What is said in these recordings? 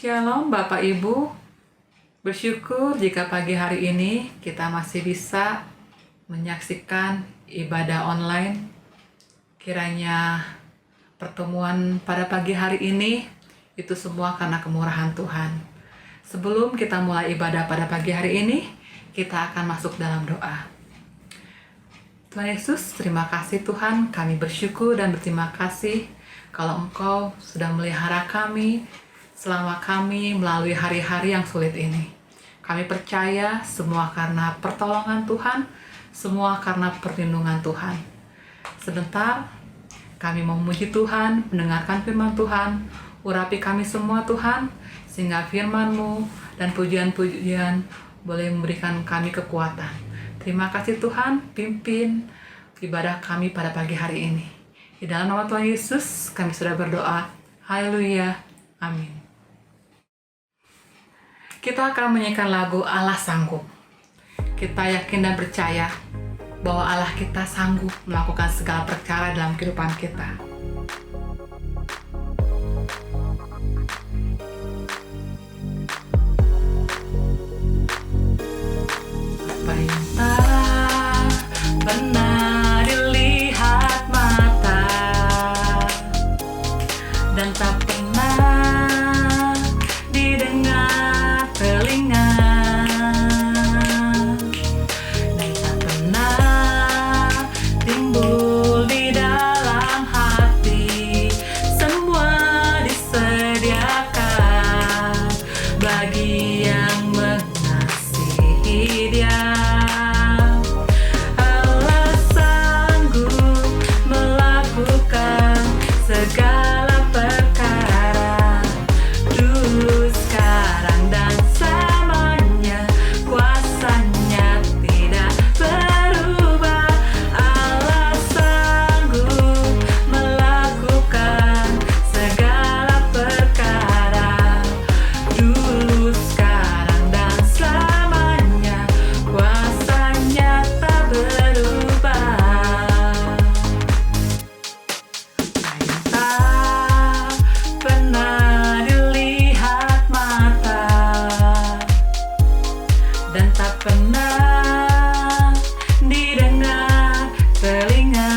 Shalom Bapak Ibu, bersyukur jika pagi hari ini kita masih bisa menyaksikan ibadah online. Kiranya pertemuan pada pagi hari ini itu semua karena kemurahan Tuhan. Sebelum kita mulai ibadah pada pagi hari ini, kita akan masuk dalam doa. Tuhan Yesus, terima kasih Tuhan, kami bersyukur dan berterima kasih kalau Engkau sudah melihara kami selama kami melalui hari-hari yang sulit ini. Kami percaya semua karena pertolongan Tuhan, semua karena perlindungan Tuhan. Sebentar, kami mau memuji Tuhan, mendengarkan firman Tuhan, urapi kami semua Tuhan, sehingga firman-Mu dan pujian-pujian boleh memberikan kami kekuatan. Terima kasih Tuhan, pimpin ibadah kami pada pagi hari ini. Di dalam nama Tuhan Yesus, kami sudah berdoa. Haleluya. Amin. Kita akan menyanyikan lagu Allah Sanggup. Kita yakin dan percaya bahwa Allah kita sanggup melakukan segala perkara dalam kehidupan kita. Apa yang tak pernah dilihat mata dan tak pernah didengar telinga dan tak pernah timbul di dalam hati, semua disediakan bagi yang mengasihi Dia. Allah sanggup melakukan segala perkara, dulu, sekarang, dan selamanya. Kuasanya tidak berubah. Allah sanggup melakukan segala perkara, dulu, sekarang, dan selamanya. Kuasanya tak berubah. Tak pernah dilihat mata dan tak pernah didengar telinga,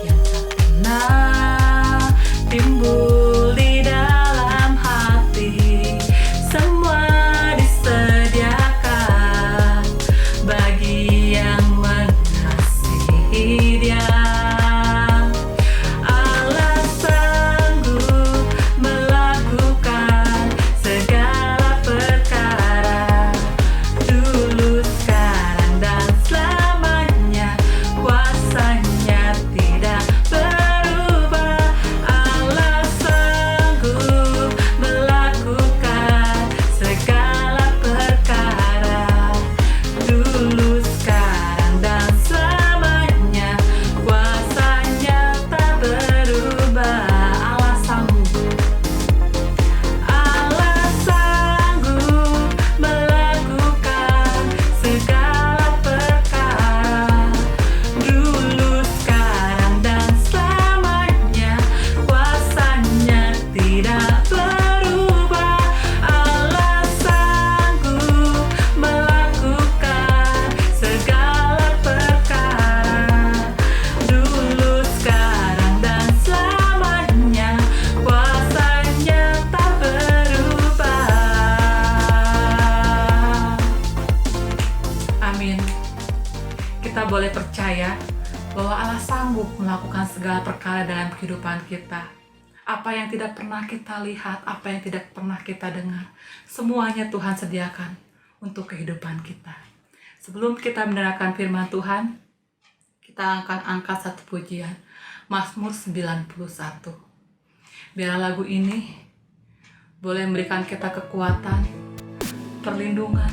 yang tak pernah timbul di dalam hati, semua disediakan bagi yang mengasihi Dia. Allah sanggup melakukan segala perkara, dulu, sekarang, dan selamanya. Kuasanya tidak berubah. Allah sanggup melakukan segala perkara, dulu, sekarang, dan selamanya. Kuasanya tak berubah. Allah sanggup. Allah sanggup melakukan segala perkara, dulu, sekarang, dan selamanya. Kuasanya tidak berubah. Allah sanggup melakukan segala perkara, dulu, sekarang, dan selamanya. Kuasanya tak berubah. Amin. Kita boleh percaya bahwa Allah sanggup melakukan segala perkara dalam kehidupan kita. Apa yang tidak pernah kita lihat, apa yang tidak pernah kita dengar, semuanya Tuhan sediakan untuk kehidupan kita. Sebelum kita mendengarkan firman Tuhan, kita akan angkat satu pujian, Mazmur 91. Biar lagu ini boleh memberikan kita kekuatan, perlindungan,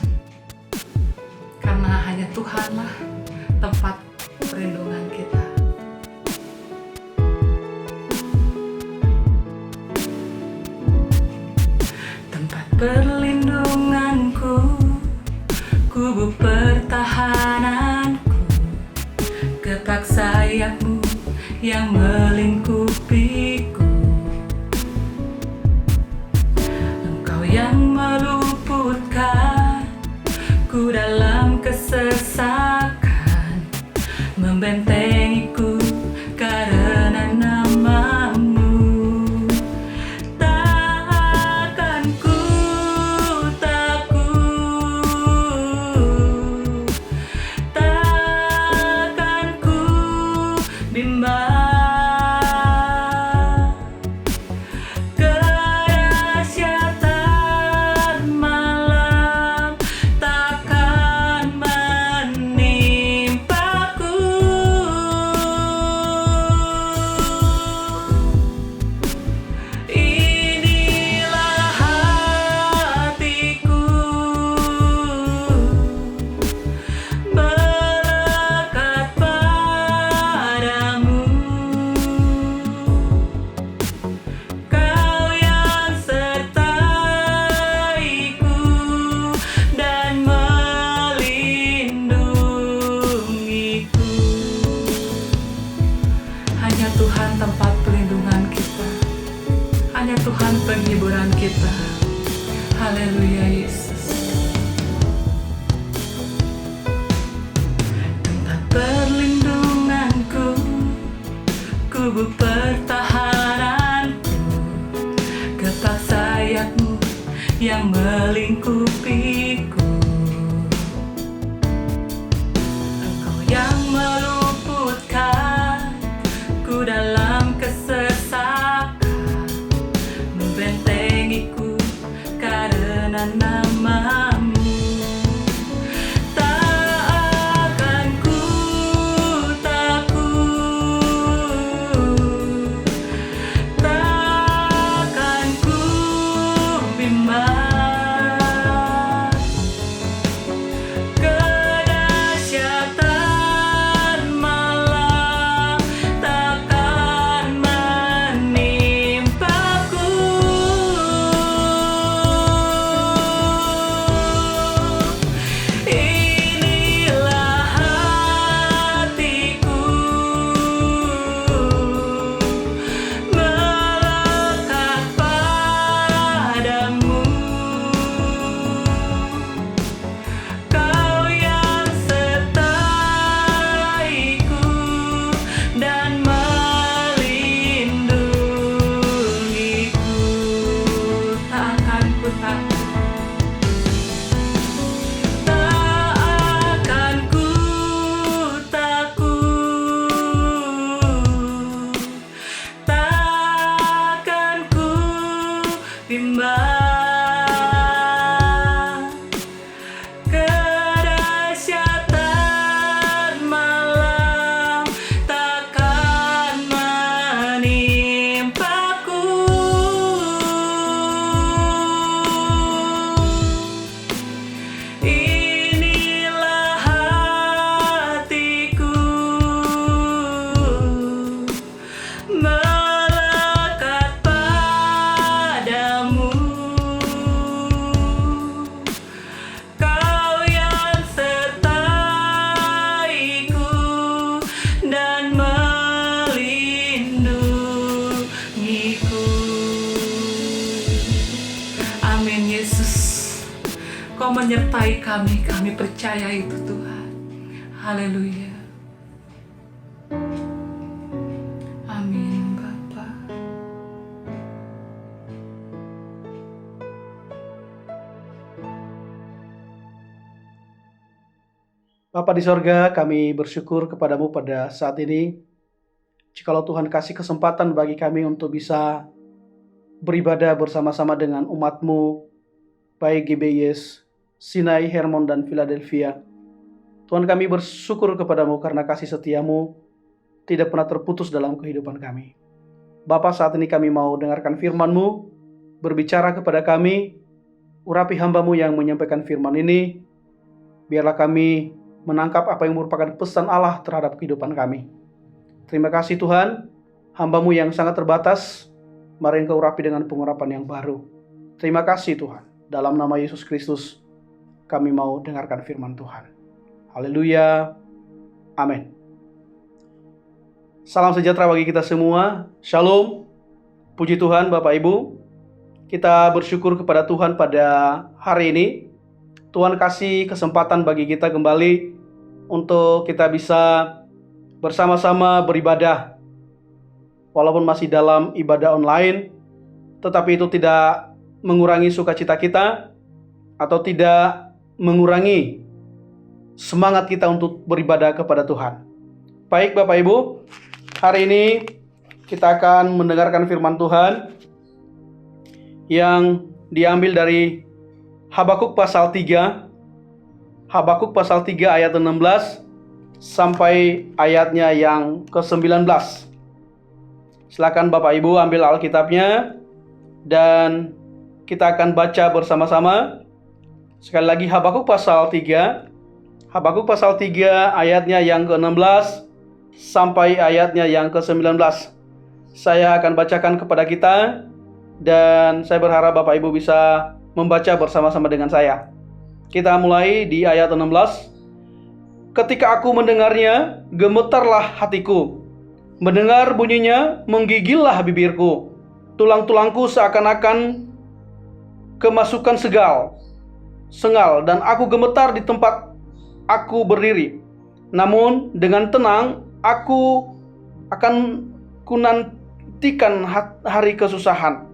karena hanya Tuhanlah tempat perlindungan kita. Tempat perlindunganku, kubu pertahananku, kepak sayap-Mu yang melingkupiku. penghiburan kita. Haleluya Yesus. Tempat perlindunganku, kubu pertahananku, kepak sayapmu yang melingkupiku. Engkau yang meluputkan ku dalam kesesakan, membentengiku karena namamu. Tak akan ku takut, tak akan ku bimbang. Kedahsyatan malam takkan menimpaku. Inilah hatiku melekat padamu. Kau yang sertaiku dan melindungiku. Tak akan ku takut, tak akan ku takut, tak akan ku bimbang. Kedahsyatan malam takkan menimpaku. Inilah hatiku melekat padamu. Kau yang sertaiku dan melindungiku. Amin Yesus. Kau menyertai kami, kami percaya itu Tuhan. Haleluya. Amin Bapa. Bapa di sorga, kami bersyukur kepadamu pada saat ini. Jikalau Tuhan kasih kesempatan bagi kami untuk bisa beribadah bersama-sama dengan umat-Mu, baik GBIS, Sinai, Hermon, dan Philadelphia. Tuhan, kami bersyukur kepadamu karena kasih setiamu tidak pernah terputus dalam kehidupan kami. Bapa, saat ini kami mau dengarkan firman-Mu, berbicara kepada kami, urapi hamba-Mu yang menyampaikan firman ini. Biarlah kami menangkap apa yang merupakan pesan Allah terhadap kehidupan kami. Terima kasih Tuhan, hamba-Mu yang sangat terbatas, mari Engkau urapi dengan pengurapan yang baru. Terima kasih Tuhan, dalam nama Yesus Kristus kami mau dengarkan firman Tuhan. Haleluya, amin. Salam sejahtera bagi kita semua, shalom, puji Tuhan Bapak Ibu. Kita bersyukur kepada Tuhan pada hari ini. Tuhan kasih kesempatan bagi kita kembali untuk kita bisa bersama-sama beribadah. Walaupun masih dalam ibadah online, tetapi itu tidak mengurangi sukacita kita atau tidak mengurangi semangat kita untuk beribadah kepada Tuhan. Baik Bapak Ibu, hari ini kita akan mendengarkan firman Tuhan yang diambil dari Habakuk pasal 3. Habakuk pasal 3 ayat 16 sampai ayatnya yang ke-19. Silakan Bapak Ibu ambil Alkitabnya dan kita akan baca bersama-sama. Sekali lagi Habakuk pasal 3. Habakuk pasal 3 ayatnya yang ke-16 sampai ayatnya yang ke-19. Saya akan bacakan kepada kita dan saya berharap Bapak Ibu bisa membaca bersama-sama dengan saya. Kita mulai di ayat 16. Ketika aku mendengarnya, gemetarlah hatiku. Mendengar bunyinya, menggigillah bibirku. Tulang-tulangku seakan-akan kemasukan sengal, dan aku gemetar di tempat aku berdiri. Namun dengan tenang aku akan kunantikan hari kesusahan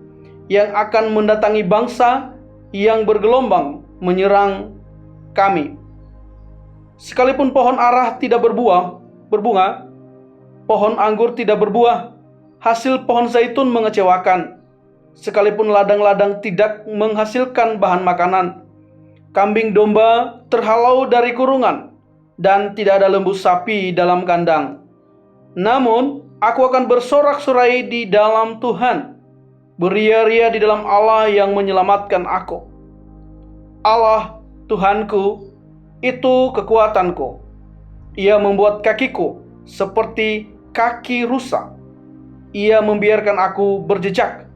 yang akan mendatangi bangsa yang bergelombang menyerang kami. Sekalipun pohon ara tidak berbunga, pohon anggur tidak berbuah, hasil pohon zaitun mengecewakan. Sekalipun ladang-ladang tidak menghasilkan bahan makanan, kambing domba terhalau dari kurungan, dan tidak ada lembu sapi dalam kandang. Namun aku akan bersorak-sorai di dalam Tuhan, beria-ria di dalam Allah yang menyelamatkan aku. Allah Tuhanku itu kekuatanku. Ia membuat kakiku seperti kaki rusa. Ia membiarkan aku berjejak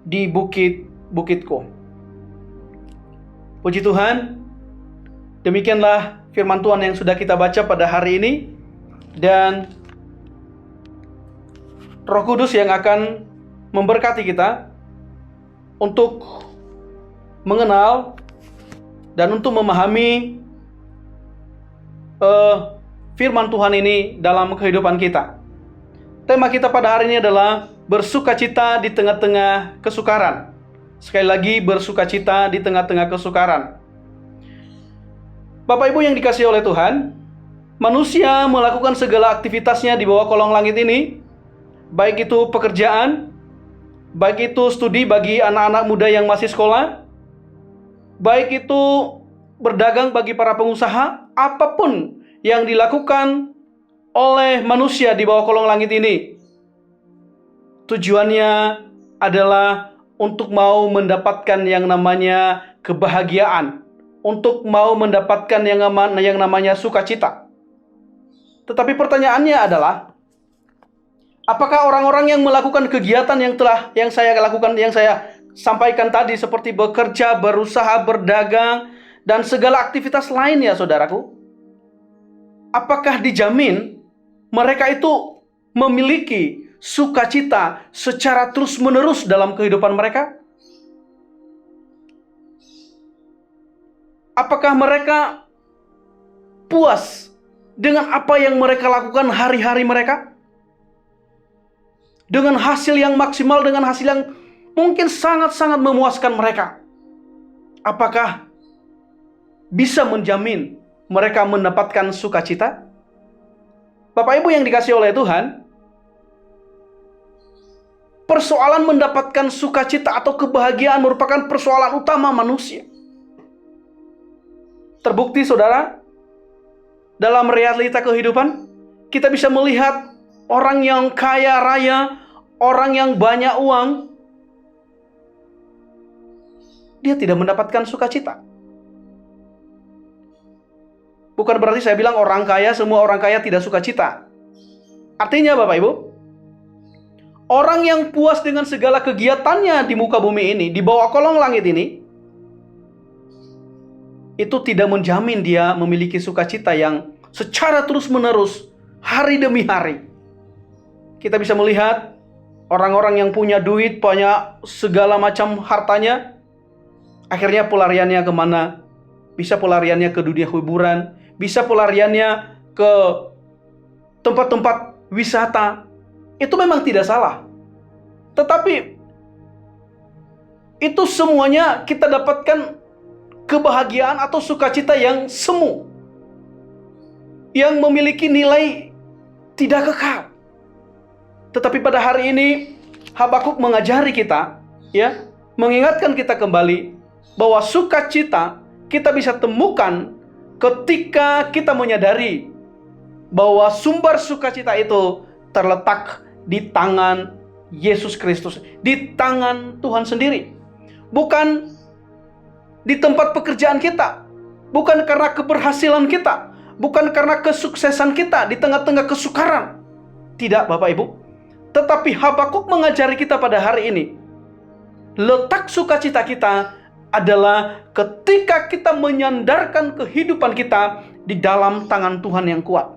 di bukit-bukitku. Puji Tuhan, demikianlah firman Tuhan yang sudah kita baca pada hari ini, dan Roh Kudus yang akan memberkati kita untuk mengenal dan untuk memahami firman Tuhan ini dalam kehidupan kita. Tema kita pada hari ini adalah bersukacita di tengah-tengah kesukaran. Sekali lagi, bersukacita di tengah-tengah kesukaran. Bapak Ibu yang dikasihi oleh Tuhan, manusia melakukan segala aktivitasnya di bawah kolong langit ini, baik itu pekerjaan, baik itu studi bagi anak-anak muda yang masih sekolah, baik itu berdagang bagi para pengusaha, apapun yang dilakukan oleh manusia di bawah kolong langit ini, tujuannya adalah untuk mau mendapatkan yang namanya kebahagiaan, untuk mau mendapatkan yang namanya sukacita. Tetapi pertanyaannya adalah, apakah orang-orang yang melakukan kegiatan yang saya sampaikan tadi, seperti bekerja, berusaha, berdagang, dan segala aktivitas lainnya, saudaraku, apakah dijamin mereka itu memiliki sukacita secara terus-menerus dalam kehidupan mereka? Apakah mereka puas dengan apa yang mereka lakukan hari-hari mereka? Dengan hasil yang maksimal, dengan hasil yang mungkin sangat-sangat memuaskan mereka. Apakah bisa menjamin mereka mendapatkan sukacita? Bapak Ibu yang dikasihi oleh Tuhan, persoalan mendapatkan sukacita atau kebahagiaan merupakan persoalan utama manusia. Terbukti, saudara, dalam realita kehidupan, kita bisa melihat orang yang kaya raya, orang yang banyak uang, dia tidak mendapatkan sukacita. Bukan berarti saya bilang semua orang kaya tidak sukacita. Artinya, Bapak Ibu, orang yang puas dengan segala kegiatannya di muka bumi ini, di bawah kolong langit ini, itu tidak menjamin dia memiliki sukacita yang secara terus-menerus, hari demi hari. Kita bisa melihat orang-orang yang punya duit, punya segala macam hartanya, akhirnya pelariannya kemana? Bisa pelariannya ke dunia hiburan, bisa pelariannya ke tempat-tempat wisata. Itu memang tidak salah. Tetapi itu semuanya kita dapatkan kebahagiaan atau sukacita yang semu, yang memiliki nilai tidak kekal. Tetapi pada hari ini Habakuk mengajari kita, mengingatkan kita kembali bahwa sukacita kita bisa temukan ketika kita menyadari bahwa sumber sukacita itu terletak di tangan Yesus Kristus, di tangan Tuhan sendiri. Bukan di tempat pekerjaan kita, bukan karena keberhasilan kita, bukan karena kesuksesan kita di tengah-tengah kesukaran. Tidak, Bapak Ibu. Tetapi Habakuk mengajari kita pada hari ini, letak sukacita kita adalah ketika kita menyandarkan kehidupan kita di dalam tangan Tuhan yang kuat.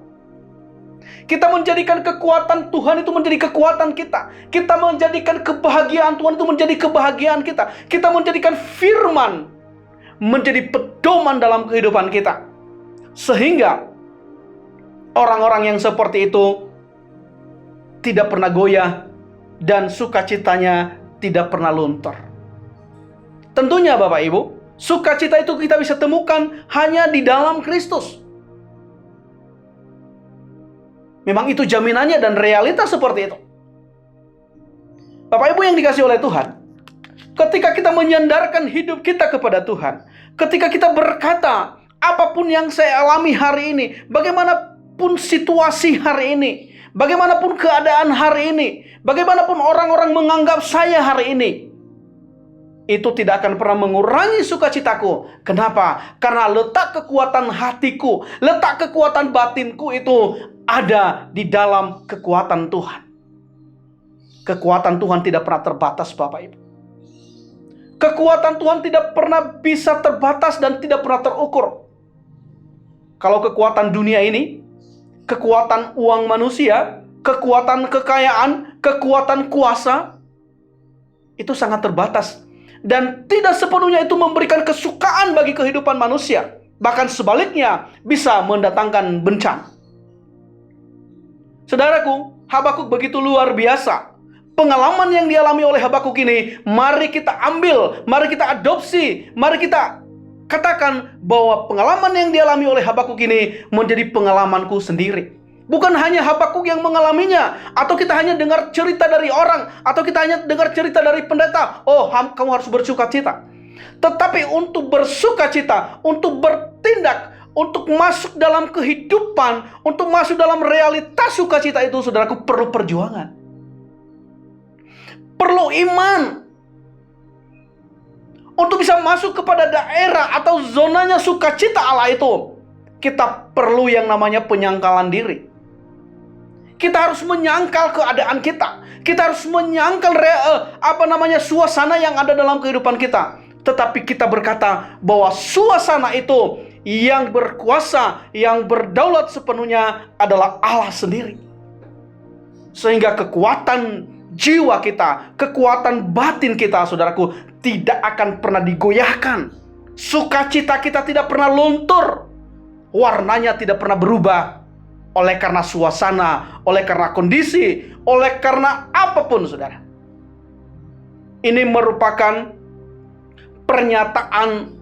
Kita menjadikan kekuatan Tuhan itu menjadi kekuatan kita. Kita menjadikan kebahagiaan Tuhan itu menjadi kebahagiaan kita. Kita menjadikan firman menjadi pedoman dalam kehidupan kita. Sehingga orang-orang yang seperti itu tidak pernah goyah dan sukacitanya tidak pernah luntur. Tentunya Bapak Ibu, sukacita itu kita bisa temukan hanya di dalam Kristus. Memang itu jaminannya dan realitas seperti itu. Bapak Ibu yang dikasihi oleh Tuhan, ketika kita menyandarkan hidup kita kepada Tuhan, ketika kita berkata, apapun yang saya alami hari ini, bagaimanapun situasi hari ini, bagaimanapun keadaan hari ini, bagaimanapun orang-orang menganggap saya hari ini, itu tidak akan pernah mengurangi sukacitaku. Kenapa? Karena letak kekuatan hatiku, letak kekuatan batinku itu ada di dalam kekuatan Tuhan. Kekuatan Tuhan tidak pernah terbatas, Bapak Ibu. Kekuatan Tuhan tidak pernah bisa terbatas dan tidak pernah terukur. Kalau kekuatan dunia ini, kekuatan uang manusia, kekuatan kekayaan, kekuatan kuasa, itu sangat terbatas. Dan tidak sepenuhnya itu memberikan kesukaan bagi kehidupan manusia. Bahkan sebaliknya bisa mendatangkan bencana. Saudaraku, Habakuk begitu luar biasa. Pengalaman yang dialami oleh Habakuk ini, mari kita ambil, mari kita adopsi, mari kita katakan bahwa pengalaman yang dialami oleh Habakuk ini menjadi pengalamanku sendiri. Bukan hanya Habakuk yang mengalaminya, atau kita hanya dengar cerita dari orang, atau kita hanya dengar cerita dari pendeta. Oh, kamu harus bersukacita. Tetapi untuk bersukacita, untuk bertindak, untuk masuk dalam kehidupan, untuk masuk dalam realitas sukacita itu, saudaraku, perlu perjuangan. Perlu iman. Untuk bisa masuk kepada daerah atau zonanya sukacita Allah itu, kita perlu yang namanya penyangkalan diri. Kita harus menyangkal keadaan kita. Kita harus menyangkal suasana yang ada dalam kehidupan kita. Tetapi kita berkata bahwa suasana itu yang berkuasa, yang berdaulat sepenuhnya adalah Allah sendiri. Sehingga kekuatan jiwa kita, kekuatan batin kita, saudaraku, tidak akan pernah digoyahkan. Sukacita kita tidak pernah luntur. Warnanya tidak pernah berubah. Oleh karena suasana, oleh karena kondisi, oleh karena apapun, saudara. Ini merupakan pernyataan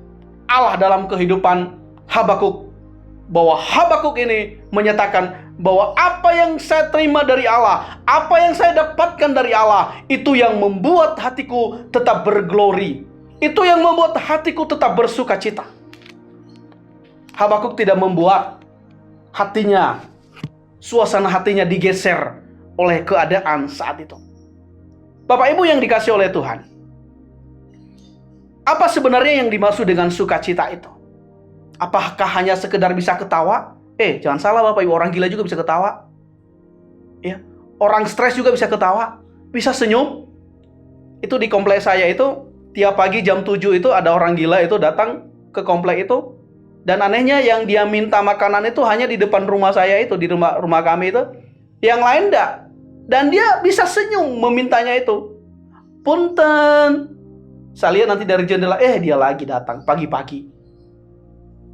Allah dalam kehidupan Habakuk. Bahwa Habakuk ini menyatakan bahwa apa yang saya terima dari Allah, apa yang saya dapatkan dari Allah, itu yang membuat hatiku tetap berglori. Itu yang membuat hatiku tetap bersukacita. Habakuk tidak membuat hatinya, suasana hatinya digeser oleh keadaan saat itu. Bapak Ibu yang dikasihi oleh Tuhan, apa sebenarnya yang dimaksud dengan sukacita itu? Apakah hanya sekedar bisa ketawa? Jangan salah Bapak Ibu, orang gila juga bisa ketawa. Ya, orang stres juga bisa ketawa, bisa senyum. Itu di komplek saya itu, tiap pagi jam 7 itu ada orang gila itu datang ke komplek itu. Dan anehnya yang dia minta makanan itu hanya di depan rumah saya itu, di rumah kami itu. Yang lain enggak. Dan dia bisa senyum memintanya itu. Punten. Saya lihat nanti dari jendela, dia lagi datang pagi-pagi.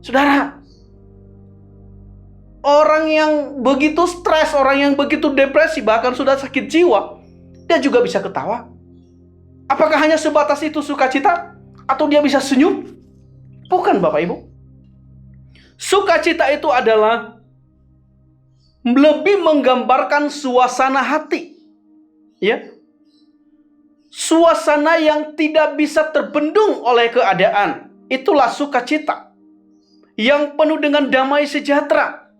Saudara, orang yang begitu stres, orang yang begitu depresi, bahkan sudah sakit jiwa, dia juga bisa ketawa. Apakah hanya sebatas itu sukacita? Atau dia bisa senyum? Bukan Bapak Ibu. Sukacita itu adalah lebih menggambarkan suasana hati. Ya. Suasana yang tidak bisa terbendung oleh keadaan. Itulah sukacita. Yang penuh dengan damai sejahtera.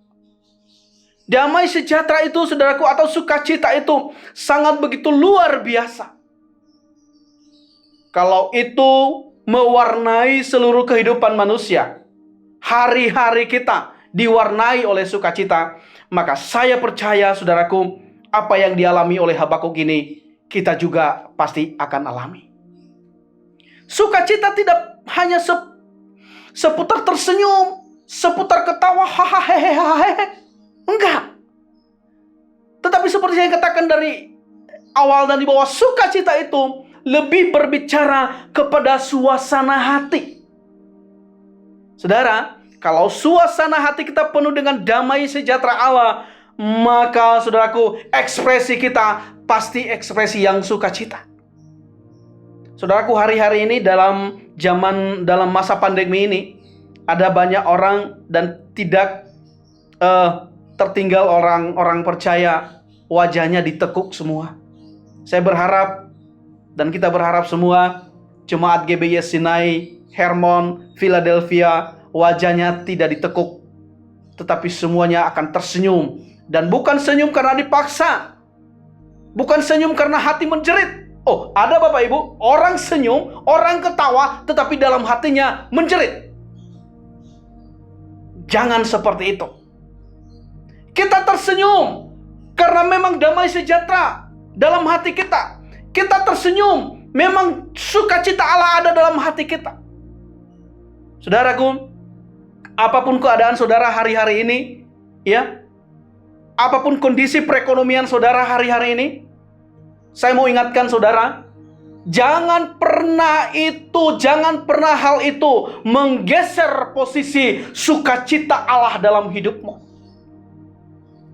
Damai sejahtera itu, saudaraku, atau sukacita itu sangat begitu luar biasa. Kalau itu mewarnai seluruh kehidupan manusia, hari-hari kita diwarnai oleh sukacita, maka saya percaya, saudaraku, apa yang dialami oleh Habakuk ini, kita juga pasti akan alami. Sukacita tidak hanya seputar tersenyum, seputar ketawa, hahaha. Enggak. Tetapi seperti yang katakan dari awal dan di bawah, sukacita itu lebih berbicara kepada suasana hati. Saudara, kalau suasana hati kita penuh dengan damai sejahtera Allah, maka saudaraku, ekspresi kita pasti ekspresi yang sukacita. Saudaraku, hari-hari ini dalam masa pandemi ini, ada banyak orang dan tidak tertinggal orang-orang percaya wajahnya ditekuk semua. Saya berharap dan kita berharap semua jemaat GBY Sinai, Hermon, Philadelphia, wajahnya tidak ditekuk, tetapi semuanya akan tersenyum. Dan bukan senyum karena dipaksa, bukan senyum karena hati menjerit. Oh, ada Bapak Ibu, orang senyum, orang ketawa, tetapi dalam hatinya menjerit. Jangan seperti itu. Kita tersenyum karena memang damai sejahtera dalam hati kita. Kita tersenyum, memang sukacita Allah ada dalam hati kita. Saudaraku, apapun keadaan saudara hari-hari ini, ya, apapun kondisi perekonomian saudara hari-hari ini, saya mau ingatkan saudara, jangan pernah hal itu menggeser posisi sukacita Allah dalam hidupmu.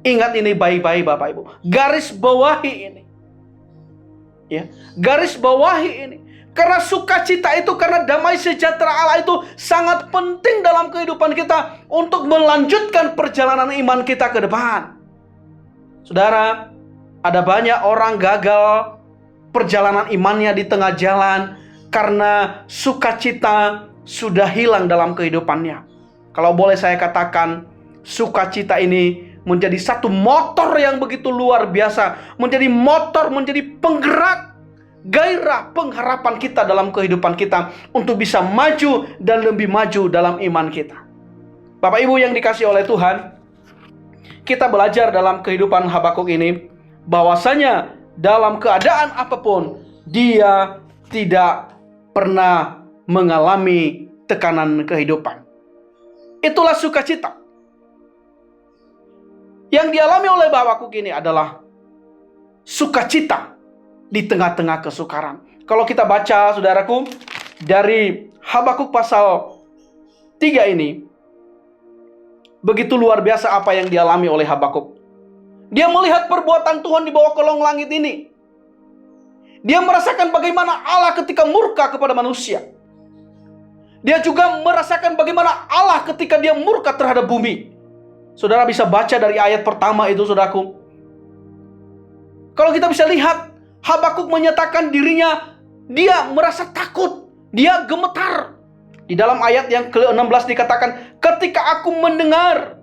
Ingat ini baik-baik Bapak Ibu. Garis bawahi ini. Ya, garis bawahi ini. Karena sukacita itu, karena damai sejahtera Allah itu sangat penting dalam kehidupan kita untuk melanjutkan perjalanan iman kita ke depan. Saudara, ada banyak orang gagal perjalanan imannya di tengah jalan karena sukacita sudah hilang dalam kehidupannya. Kalau boleh saya katakan, sukacita ini menjadi satu motor yang begitu luar biasa, menjadi motor, menjadi penggerak, gairah, pengharapan kita dalam kehidupan kita untuk bisa maju dan lebih maju dalam iman kita. Bapak Ibu yang dikasihi oleh Tuhan, kita belajar dalam kehidupan Habakuk ini bahwasanya dalam keadaan apapun dia tidak pernah mengalami tekanan kehidupan. Itulah sukacita. Yang dialami oleh Habakuk ini adalah sukacita di tengah-tengah kesukaran. Kalau kita baca, saudaraku, dari Habakuk pasal 3 ini, begitu luar biasa apa yang dialami oleh Habakuk. Dia melihat perbuatan Tuhan di bawah kolong langit ini. Dia merasakan bagaimana Allah ketika murka kepada manusia. Dia juga merasakan bagaimana Allah ketika dia murka terhadap bumi. Saudara bisa baca dari ayat pertama itu, saudaraku. Kalau kita bisa lihat, Habakuk menyatakan dirinya, dia merasa takut, dia gemetar. Di dalam ayat yang ke-16 dikatakan, ketika aku mendengar,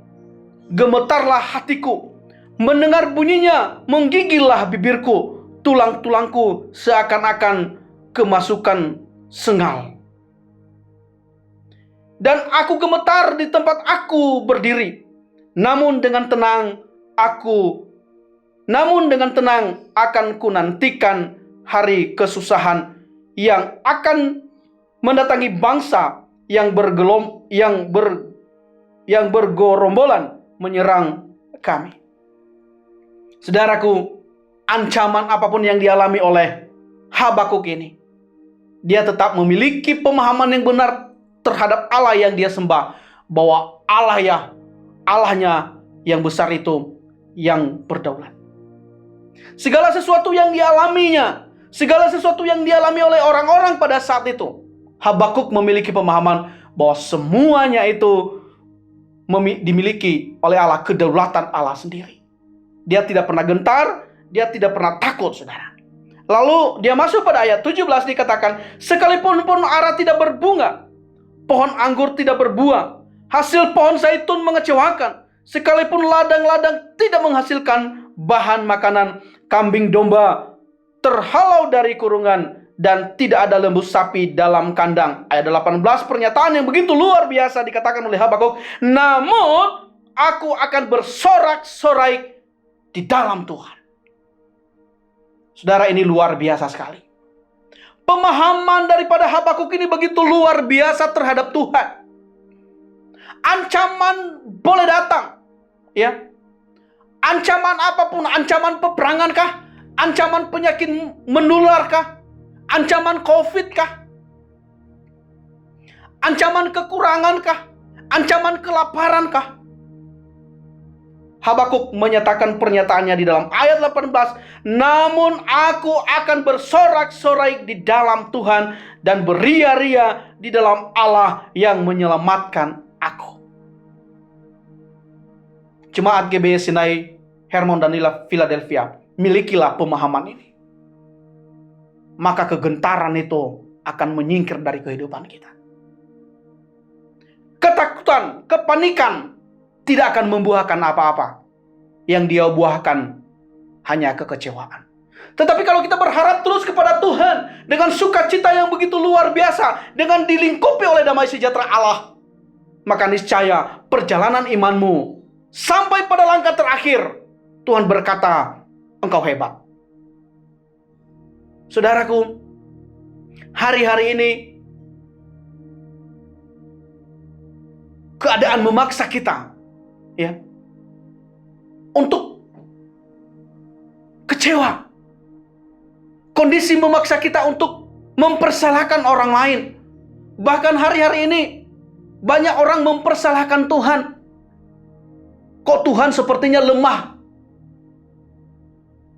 gemetarlah hatiku. Mendengar bunyinya, menggigillah bibirku. Tulang-tulangku seakan-akan kemasukan sengal. Dan aku gemetar di tempat aku berdiri. Namun dengan tenang akan kunantikan hari kesusahan yang akan mendatangi bangsa yang bergerombolan menyerang kami. Saudaraku, ancaman apapun yang dialami oleh Habakuk ini, dia tetap memiliki pemahaman yang benar terhadap Allah yang dia sembah, bahwa Allahnya yang besar itu yang berdaulat. Segala sesuatu yang dialaminya, segala sesuatu yang dialami oleh orang-orang pada saat itu, Habakuk memiliki pemahaman bahwa semuanya itu dimiliki oleh Allah, kedaulatan Allah sendiri. Dia tidak pernah gentar, dia tidak pernah takut, saudara. Lalu dia masuk pada ayat 17 dikatakan, sekalipun ara tidak berbunga, pohon anggur tidak berbuah, hasil pohon zaitun mengecewakan, sekalipun ladang-ladang tidak menghasilkan bahan makanan, kambing domba terhalau dari kurungan, dan tidak ada lembu sapi dalam kandang. Ayat 18, pernyataan yang begitu luar biasa dikatakan oleh Habakuk. Namun aku akan bersorak-sorai di dalam Tuhan. Saudara, ini luar biasa sekali. Pemahaman daripada Habakuk ini begitu luar biasa terhadap Tuhan. Ancaman boleh datang, ya. Ancaman apapun, ancaman peperangan kah? Ancaman penyakit menular kah? Ancaman COVID kah? Ancaman kekurangan kah? Ancaman kelaparan kah? Habakuk menyatakan pernyataannya di dalam ayat 18, namun aku akan bersorak-sorai di dalam Tuhan dan beria-ria di dalam Allah yang menyelamatkan aku. Jemaat GBI Sinai, Hermon dan Philadelphia, milikilah pemahaman ini. Maka kegentaran itu akan menyingkir dari kehidupan kita. Ketakutan, kepanikan tidak akan membuahkan apa-apa. Yang dia buahkan hanya kekecewaan. Tetapi kalau kita berharap terus kepada Tuhan dengan sukacita yang begitu luar biasa, dengan dilingkupi oleh damai sejahtera Allah, maka niscaya perjalanan imanmu sampai pada langkah terakhir, Tuhan berkata, engkau hebat. Saudaraku, hari-hari ini keadaan memaksa kita, ya, untuk kecewa. Kondisi memaksa kita untuk mempersalahkan orang lain. Bahkan hari-hari ini banyak orang mempersalahkan Tuhan. Kok Tuhan sepertinya lemah?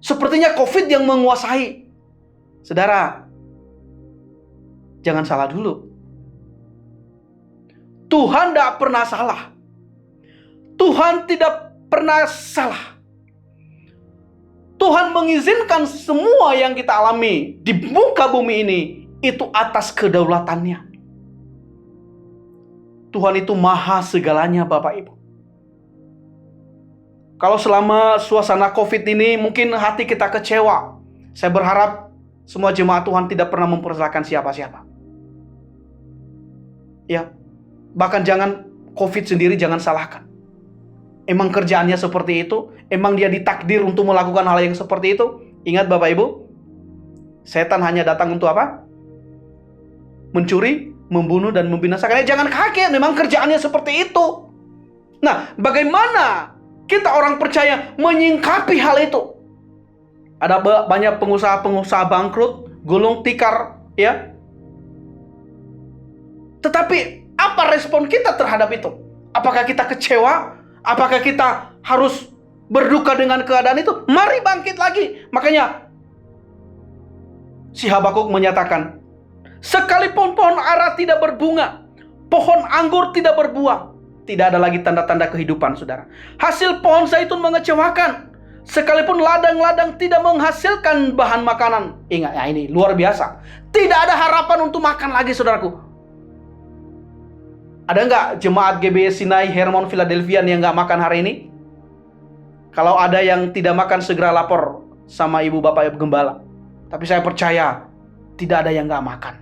Sepertinya COVID yang menguasai. Saudara, jangan salah dulu. Tuhan tidak pernah salah. Tuhan tidak pernah salah. Tuhan mengizinkan semua yang kita alami di muka bumi ini itu atas kedaulatannya. Tuhan itu maha segalanya, Bapak Ibu. Kalau selama suasana COVID ini mungkin hati kita kecewa. Saya berharap semua jemaat Tuhan tidak pernah mempersalahkan siapa-siapa. Ya, bahkan jangan COVID sendiri jangan salahkan. Emang kerjaannya seperti itu, emang dia ditakdir untuk melakukan hal yang seperti itu. Ingat Bapak Ibu, setan hanya datang untuk apa? Mencuri, membunuh, dan membinasakan. Jangan kaget, memang kerjaannya seperti itu. Nah, bagaimana kita orang percaya menyingkapi hal itu? Ada banyak pengusaha-pengusaha bangkrut, gulung tikar, ya. Tetapi apa respon kita terhadap itu? Apakah kita kecewa? Apakah kita harus berduka dengan keadaan itu? Mari bangkit lagi. Makanya si Habakuk menyatakan, sekalipun pohon ara tidak berbunga, pohon anggur tidak berbuah, tidak ada lagi tanda-tanda kehidupan, saudara. Hasil pohon zaitun mengecewakan, sekalipun ladang-ladang tidak menghasilkan bahan makanan. Ingat ya, ini luar biasa. Tidak ada harapan untuk makan lagi, saudaraku. Ada nggak jemaat GBI Sinai, Hermon, Philadelphia yang nggak makan hari ini? Kalau ada yang tidak makan, segera lapor sama ibu bapak gembala. Tapi saya percaya tidak ada yang nggak makan.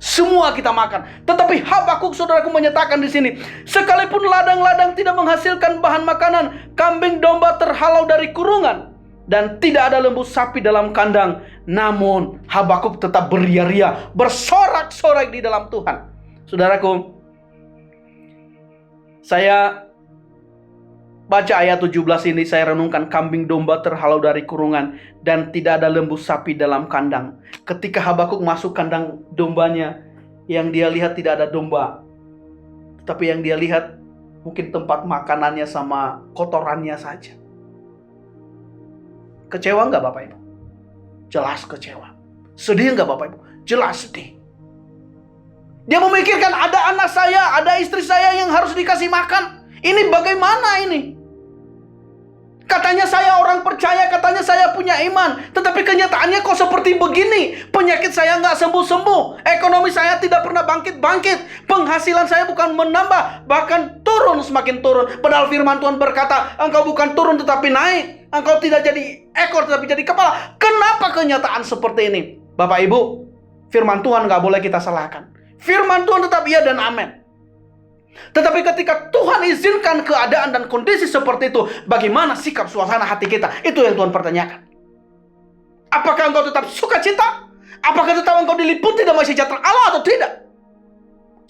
Semua kita makan. Tetapi Habakuk, saudaraku, menyatakan di sini, sekalipun ladang-ladang tidak menghasilkan bahan makanan, kambing domba terhalau dari kurungan, dan tidak ada lembu sapi dalam kandang, namun Habakuk tetap beria-ria, bersorak-sorai di dalam Tuhan. Saudaraku, saya baca ayat 17 ini, saya renungkan, kambing domba terhalau dari kurungan dan tidak ada lembu sapi dalam kandang. Ketika Habakuk masuk kandang dombanya, yang dia lihat tidak ada domba, tetapi yang dia lihat mungkin tempat makanannya sama kotorannya saja. Kecewa nggak Bapak Ibu? Jelas kecewa. Sedih nggak Bapak Ibu? Jelas sedih. Dia memikirkan, ada anak saya, ada istri saya yang harus dikasih makan. Ini bagaimana ini? Katanya saya orang percaya, katanya saya punya iman. Tetapi kenyataannya kok seperti begini. Penyakit saya nggak sembuh-sembuh. Ekonomi saya tidak pernah bangkit-bangkit. Penghasilan saya bukan menambah, bahkan turun, semakin turun. Padahal firman Tuhan berkata, engkau bukan turun tetapi naik. Engkau tidak jadi ekor tetapi jadi kepala. Kenapa kenyataan seperti ini? Bapak Ibu, firman Tuhan nggak boleh kita salahkan. Firman Tuhan tetap iya dan amin. Tetapi ketika Tuhan izinkan keadaan dan kondisi seperti itu, bagaimana sikap suasana hati kita? Itu yang Tuhan pertanyakan. Apakah engkau tetap sukacita? Apakah tetap engkau diliputi damai sejahtera Allah atau tidak?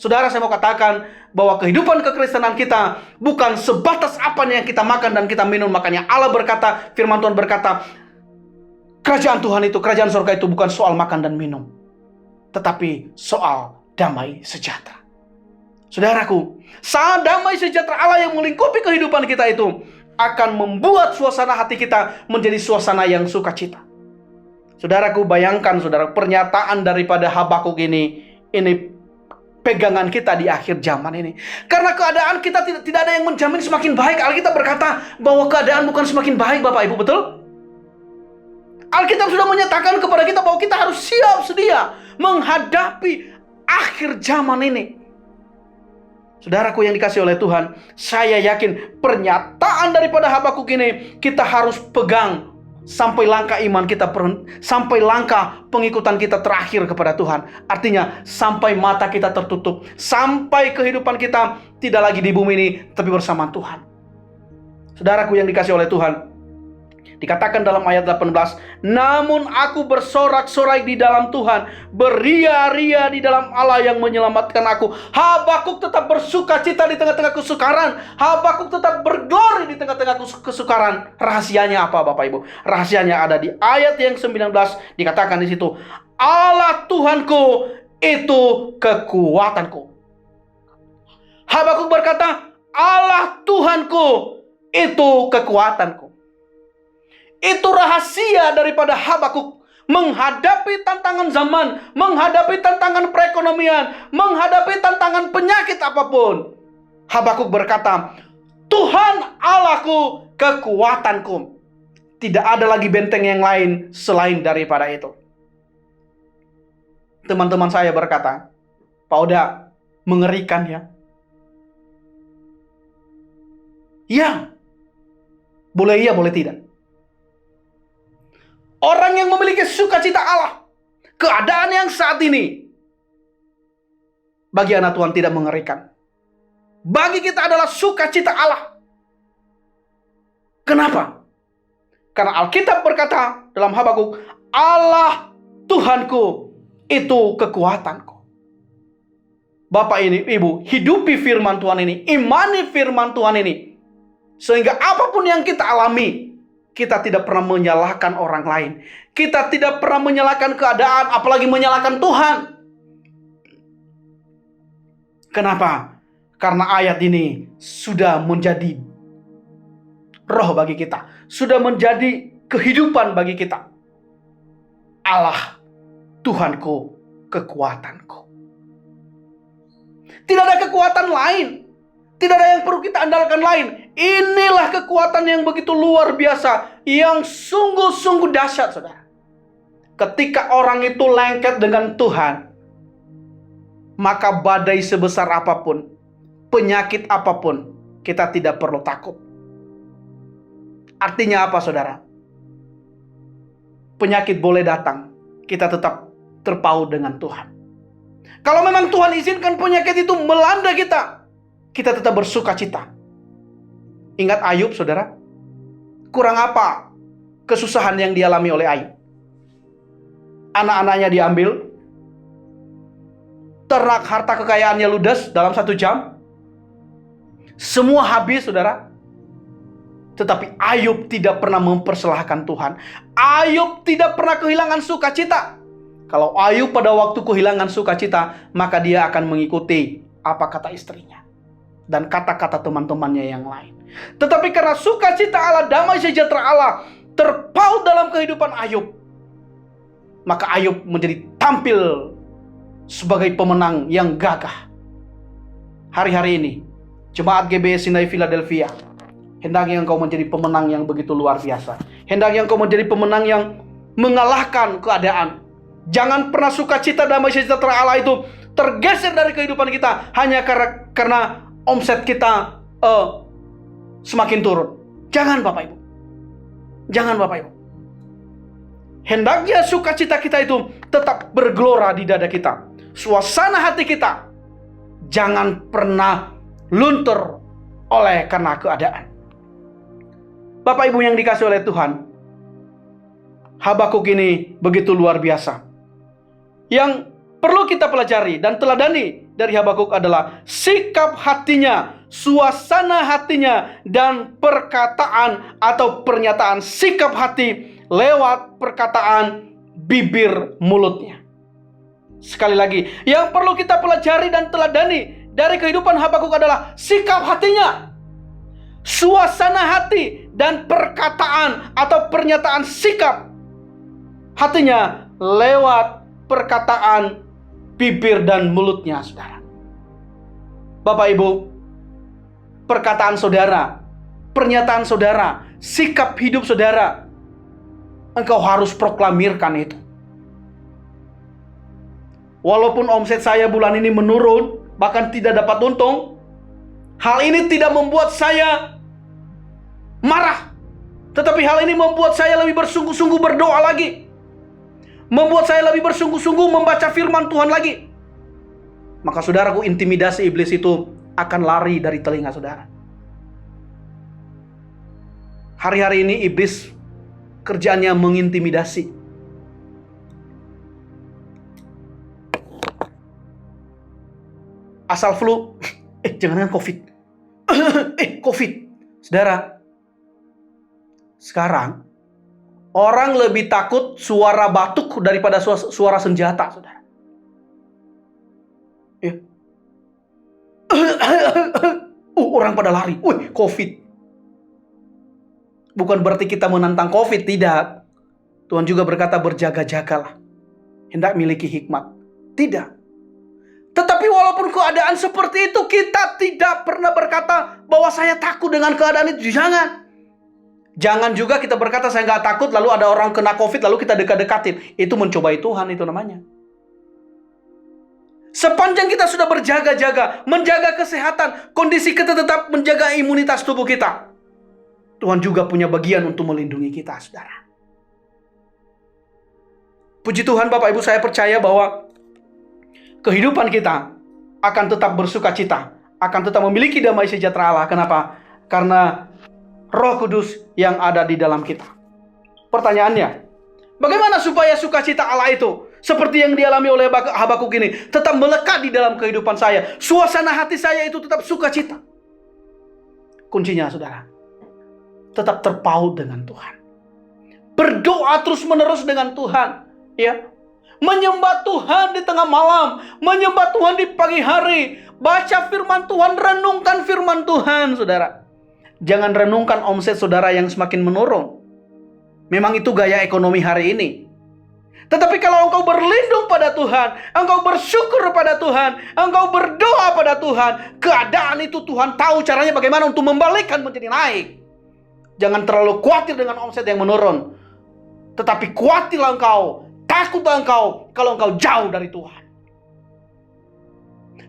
Saudara, saya mau katakan bahwa kehidupan kekristenan kita bukan sebatas apa yang kita makan dan kita minum. Makanya Allah berkata, firman Tuhan berkata, kerajaan Tuhan itu, kerajaan surga itu bukan soal makan dan minum, tetapi soal damai sejahtera. Saudaraku, saat damai sejahtera Allah yang melingkupi kehidupan kita itu akan membuat suasana hati kita menjadi suasana yang sukacita. Saudaraku, bayangkan saudara, pernyataan daripada Habakuk ini pegangan kita di akhir zaman ini. Karena keadaan kita tidak ada yang menjamin semakin baik. Alkitab berkata bahwa keadaan bukan semakin baik, Bapak Ibu, betul? Alkitab sudah menyatakan kepada kita bahwa kita harus siap sedia menghadapi akhir zaman ini. Saudaraku yang dikasihi oleh Tuhan, saya yakin pernyataan daripada Habakuk ini kita harus pegang sampai langkah iman kita, sampai langkah pengikutan kita terakhir kepada Tuhan. Artinya sampai mata kita tertutup, sampai kehidupan kita tidak lagi di bumi ini, tapi bersama Tuhan. Saudaraku yang dikasihi oleh Tuhan, dikatakan dalam ayat 18, namun aku bersorak-sorai di dalam Tuhan, beria-ria di dalam Allah yang menyelamatkan aku. Habakuk tetap bersuka cita di tengah-tengah kesukaran. Habakuk tetap berglori di tengah-tengah kesukaran. Rahasianya apa, Bapak Ibu? Rahasianya ada di ayat yang 19, dikatakan di situ, Allah Tuhanku itu kekuatanku. Habakuk berkata, Allah Tuhanku itu kekuatanku. Itu rahasia daripada Habakuk menghadapi tantangan zaman, menghadapi tantangan perekonomian, menghadapi tantangan penyakit apapun. Habakuk berkata, Tuhan Allahku kekuatanku. Tidak ada lagi benteng yang lain selain daripada itu. Teman-teman saya berkata, Pak Oda, mengerikan ya. Ya, boleh iya, boleh tidak. Orang yang memiliki sukacita Allah, keadaan yang saat ini, bagi anak Tuhan tidak mengerikan. Bagi kita adalah sukacita Allah. Kenapa? Karena Alkitab berkata dalam Habakuk, Allah Tuhanku itu kekuatanku. Bapak ini, Ibu, hidupi firman Tuhan ini, imani firman Tuhan ini, sehingga apapun yang kita alami, kita tidak pernah menyalahkan orang lain. Kita tidak pernah menyalahkan keadaan, apalagi menyalahkan Tuhan. Kenapa? Karena ayat ini sudah menjadi roh bagi kita. Sudah menjadi kehidupan bagi kita. Allah, Tuhanku, kekuatanku. Tidak ada kekuatan lain. Tidak ada yang perlu kita andalkan lain. Inilah kekuatan yang begitu luar biasa, yang sungguh-sungguh dahsyat, saudara. Ketika orang itu lengket dengan Tuhan, maka badai sebesar apapun, penyakit apapun, kita tidak perlu takut. Artinya apa, saudara? Penyakit boleh datang, kita tetap terpaut dengan Tuhan. Kalau memang Tuhan izinkan penyakit itu melanda kita, kita tetap bersuka cita. Ingat Ayub, saudara. Kurang apa kesusahan yang dialami oleh Ayub? Anak-anaknya diambil, ternak harta kekayaannya ludes dalam 1 jam. Semua habis, saudara. Tetapi Ayub tidak pernah mempersalahkan Tuhan. Ayub tidak pernah kehilangan sukacita. Kalau Ayub pada waktu kehilangan sukacita, maka dia akan mengikuti apa kata istrinya dan kata-kata teman-temannya yang lain. Tetapi karena sukacita Allah, damai sejahtera Allah terpaut dalam kehidupan Ayub, maka Ayub menjadi tampil sebagai pemenang yang gagah. Hari-hari ini, Jemaat GBS Sinai Philadelphia, hendaknya engkau menjadi pemenang yang begitu luar biasa. Hendaknya engkau menjadi pemenang yang mengalahkan keadaan. Jangan pernah sukacita damai sejahtera Allah itu tergeser dari kehidupan kita hanya karena omset kita semakin turun. Jangan, Bapak Ibu. Jangan, Bapak Ibu. Hendaknya sukacita kita itu tetap bergelora di dada kita. Suasana hati kita jangan pernah luntur oleh karena keadaan. Bapak Ibu yang dikasihi oleh Tuhan, Habakuk ini begitu luar biasa, yang perlu kita pelajari dan teladani dari Habakuk adalah sikap hatinya, suasana hatinya, dan perkataan atau pernyataan sikap hati lewat perkataan bibir mulutnya. Sekali lagi, yang perlu kita pelajari dan teladani dari kehidupan Habakuk adalah sikap hatinya, suasana hati, dan perkataan atau pernyataan sikap hatinya lewat perkataan bibir dan mulutnya, saudara. Bapak Ibu, perkataan saudara, pernyataan saudara, sikap hidup saudara, engkau harus proklamirkan itu. Walaupun omset saya bulan ini menurun, bahkan tidak dapat untung, hal ini tidak membuat saya marah. Tetapi hal ini membuat saya lebih bersungguh-sungguh berdoa lagi, membuat saya lebih bersungguh-sungguh membaca firman Tuhan lagi. Maka saudaraku, intimidasi iblis itu akan lari dari telinga saudara. Hari-hari ini iblis kerjaannya mengintimidasi. Asal flu, jangan COVID. COVID. Saudara, sekarang orang lebih takut suara batuk daripada suara senjata, saudara. Ya. Orang pada lari. COVID. Bukan berarti kita menantang COVID, tidak. Tuhan juga berkata berjaga-jagalah, hendak miliki hikmat. Tidak. Tetapi walaupun keadaan seperti itu, kita tidak pernah berkata bahwa saya takut dengan keadaan itu. Jangan. Jangan juga kita berkata saya nggak takut, lalu ada orang kena COVID, lalu kita dekat-dekatin. Itu mencobai Tuhan, itu namanya. Sepanjang kita sudah berjaga-jaga, menjaga kesehatan, kondisi kita tetap menjaga imunitas tubuh kita, Tuhan juga punya bagian untuk melindungi kita, saudara. Puji Tuhan, Bapak Ibu, saya percaya bahwa kehidupan kita akan tetap bersuka cita, akan tetap memiliki damai sejahtera Allah. Kenapa? Karena Roh Kudus yang ada di dalam kita. Pertanyaannya, bagaimana supaya sukacita Allah itu seperti yang dialami oleh Habakuk ini tetap melekat di dalam kehidupan saya? Suasana hati saya itu tetap sukacita. Kuncinya, saudara, tetap terpaut dengan Tuhan. Berdoa terus-menerus dengan Tuhan, ya. Menyembah Tuhan di tengah malam, menyembah Tuhan di pagi hari, baca firman Tuhan, renungkan firman Tuhan, saudara. Jangan renungkan omset saudara yang semakin menurun. Memang itu gaya ekonomi hari ini. Tetapi kalau engkau berlindung pada Tuhan, engkau bersyukur pada Tuhan, engkau berdoa pada Tuhan, keadaan itu Tuhan tahu caranya bagaimana untuk membalikkan menjadi naik. Jangan terlalu khawatir dengan omset yang menurun. Tetapi khawatirlah engkau, takutlah engkau kalau engkau jauh dari Tuhan.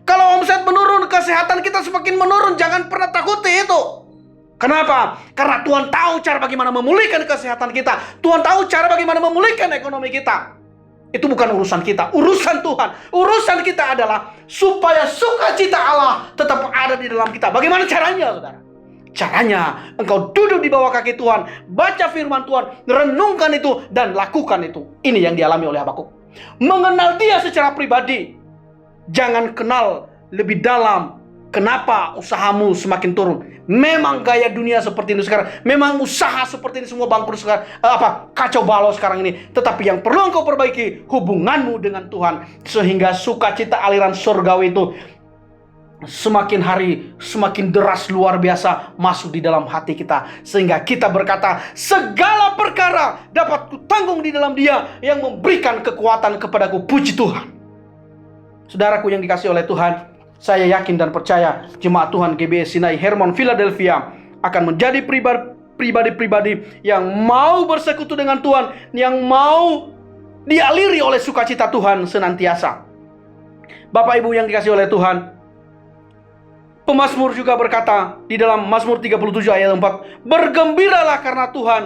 Kalau omset menurun, kesehatan kita semakin menurun, jangan pernah takuti itu. Kenapa? Karena Tuhan tahu cara bagaimana memulihkan kesehatan kita. Tuhan tahu cara bagaimana memulihkan ekonomi kita. Itu bukan urusan kita, urusan Tuhan. Urusan kita adalah supaya sukacita Allah tetap ada di dalam kita. Bagaimana caranya, saudara? Caranya, engkau duduk di bawah kaki Tuhan, baca firman Tuhan, renungkan itu, dan lakukan itu. Ini yang dialami oleh Habakuk. Mengenal Dia secara pribadi. Jangan kenal lebih dalam. Kenapa usahamu semakin turun? Memang gaya dunia seperti ini sekarang. Memang usaha seperti ini semua bangkrut sekarang. Kacau balau sekarang ini. Tetapi yang perlu engkau perbaiki hubunganmu dengan Tuhan, sehingga sukacita aliran surgawi itu semakin hari semakin deras luar biasa masuk di dalam hati kita, sehingga kita berkata segala perkara dapat kutanggung di dalam Dia yang memberikan kekuatan kepadaku. Puji Tuhan. Saudaraku yang dikasihi oleh Tuhan, saya yakin dan percaya jemaat Tuhan GBS Sinai Hermon Philadelphia akan menjadi pribadi-pribadi yang mau bersekutu dengan Tuhan, yang mau dialiri oleh sukacita Tuhan senantiasa. Bapak Ibu yang dikasihi oleh Tuhan, pemazmur juga berkata di dalam Mazmur 37 ayat 4, bergembiralah karena Tuhan.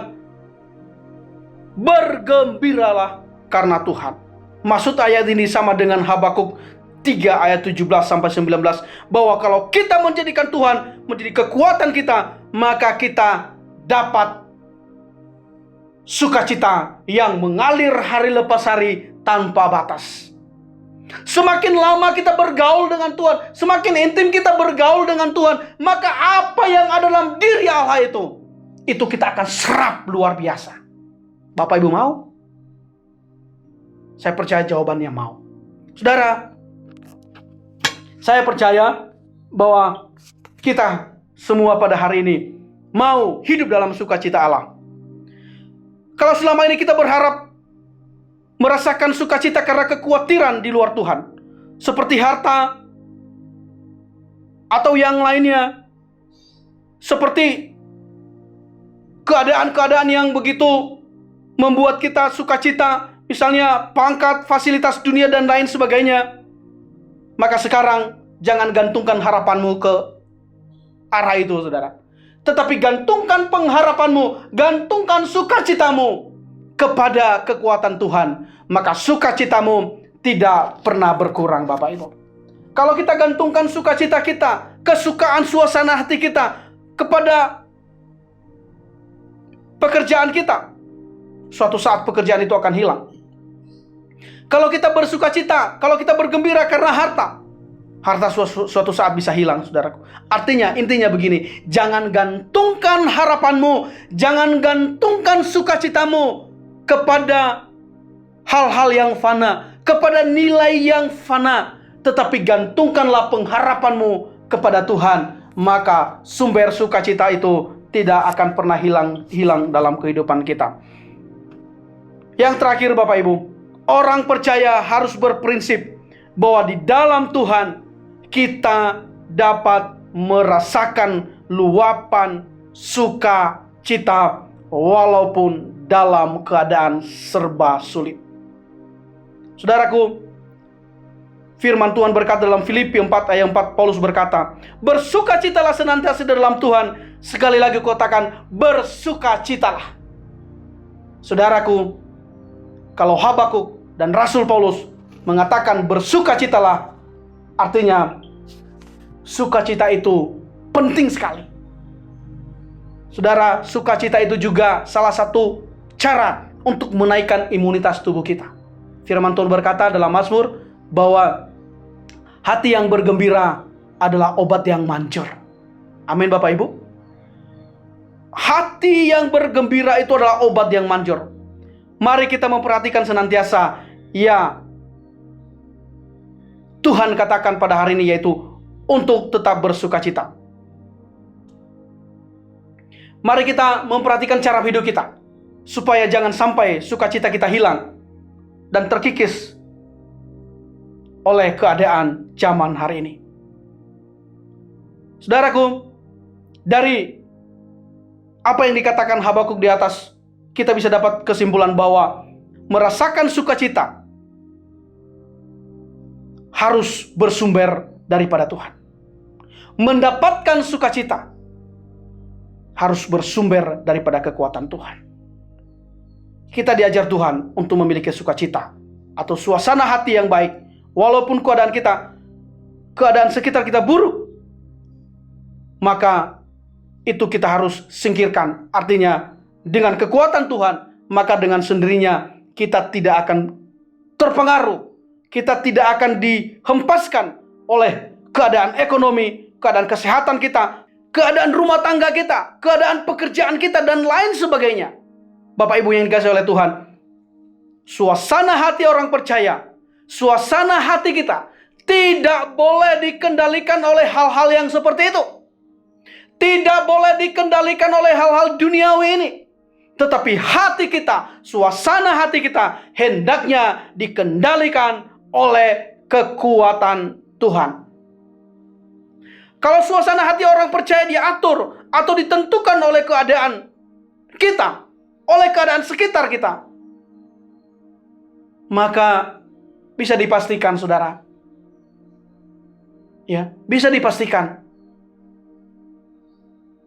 Bergembiralah karena Tuhan. Maksud ayat ini sama dengan Habakuk 3 ayat 17-19, bahwa kalau kita menjadikan Tuhan menjadi kekuatan kita, maka kita dapat sukacita yang mengalir hari lepas hari tanpa batas. Semakin lama kita bergaul dengan Tuhan, semakin intim kita bergaul dengan Tuhan, maka apa yang ada dalam diri Allah itu kita akan serap luar biasa. Bapak Ibu mau? Saya percaya jawabannya mau. Saudara, saya percaya bahwa kita semua pada hari ini mau hidup dalam sukacita Allah. Kalau selama ini kita berharap merasakan sukacita karena kekhawatiran di luar Tuhan, seperti harta atau yang lainnya, seperti keadaan-keadaan yang begitu membuat kita sukacita, misalnya pangkat, fasilitas dunia dan lain sebagainya, maka sekarang jangan gantungkan harapanmu ke arah itu, saudara. Tetapi gantungkan pengharapanmu, gantungkan sukacitamu kepada kekuatan Tuhan, maka sukacitamu tidak pernah berkurang, Bapak Ibu. Kalau kita gantungkan sukacita kita, kesukaan suasana hati kita kepada pekerjaan kita, suatu saat pekerjaan itu akan hilang. Kalau kita bersukacita, kalau kita bergembira karena harta suatu saat bisa hilang, saudaraku. Artinya, intinya begini, jangan gantungkan harapanmu, jangan gantungkan sukacitamu kepada hal-hal yang fana, kepada nilai yang fana, tetapi gantungkanlah pengharapanmu kepada Tuhan, maka sumber sukacita itu tidak akan pernah hilang dalam kehidupan kita. Yang terakhir, Bapak Ibu, orang percaya harus berprinsip bahwa di dalam Tuhan kita dapat merasakan luapan sukacita walaupun dalam keadaan serba sulit. Saudaraku, firman Tuhan berkata dalam Filipi 4 ayat 4, Paulus berkata, bersukacitalah senantiasa dalam Tuhan. Sekali lagi katakan, bersukacitalah. Saudaraku, kalau Habakuk dan Rasul Paulus mengatakan bersukacitalah, artinya sukacita itu penting sekali. Saudara, sukacita itu juga salah satu cara untuk menaikkan imunitas tubuh kita. Firman Tuhan berkata dalam Mazmur bahwa hati yang bergembira adalah obat yang manjur. Amin, Bapak Ibu. Hati yang bergembira itu adalah obat yang manjur. Mari kita memperhatikan senantiasa, ya, Tuhan katakan pada hari ini, yaitu untuk tetap bersukacita. Mari kita memperhatikan cara hidup kita, supaya jangan sampai sukacita kita hilang dan terkikis oleh keadaan zaman hari ini. Saudaraku, dari apa yang dikatakan Habakuk di atas, kita bisa dapat kesimpulan bahwa merasakan sukacita harus bersumber daripada Tuhan. Mendapatkan sukacita harus bersumber daripada kekuatan Tuhan. Kita diajar Tuhan untuk memiliki sukacita atau suasana hati yang baik, walaupun keadaan sekitar kita buruk, maka itu kita harus singkirkan. Artinya, dengan kekuatan Tuhan, maka dengan sendirinya kita tidak akan terpengaruh, kita tidak akan dihempaskan oleh keadaan ekonomi, keadaan kesehatan kita, keadaan rumah tangga kita, keadaan pekerjaan kita, dan lain sebagainya. Bapak Ibu yang dikasihi oleh Tuhan, suasana hati orang percaya, suasana hati kita tidak boleh dikendalikan oleh hal-hal yang seperti itu. Tidak boleh dikendalikan oleh hal-hal duniawi ini. Tetapi hati kita, suasana hati kita hendaknya dikendalikan oleh kekuatan Tuhan. Kalau suasana hati orang percaya diatur atau ditentukan oleh keadaan kita, oleh keadaan sekitar kita, maka bisa dipastikan, saudara, ya, bisa dipastikan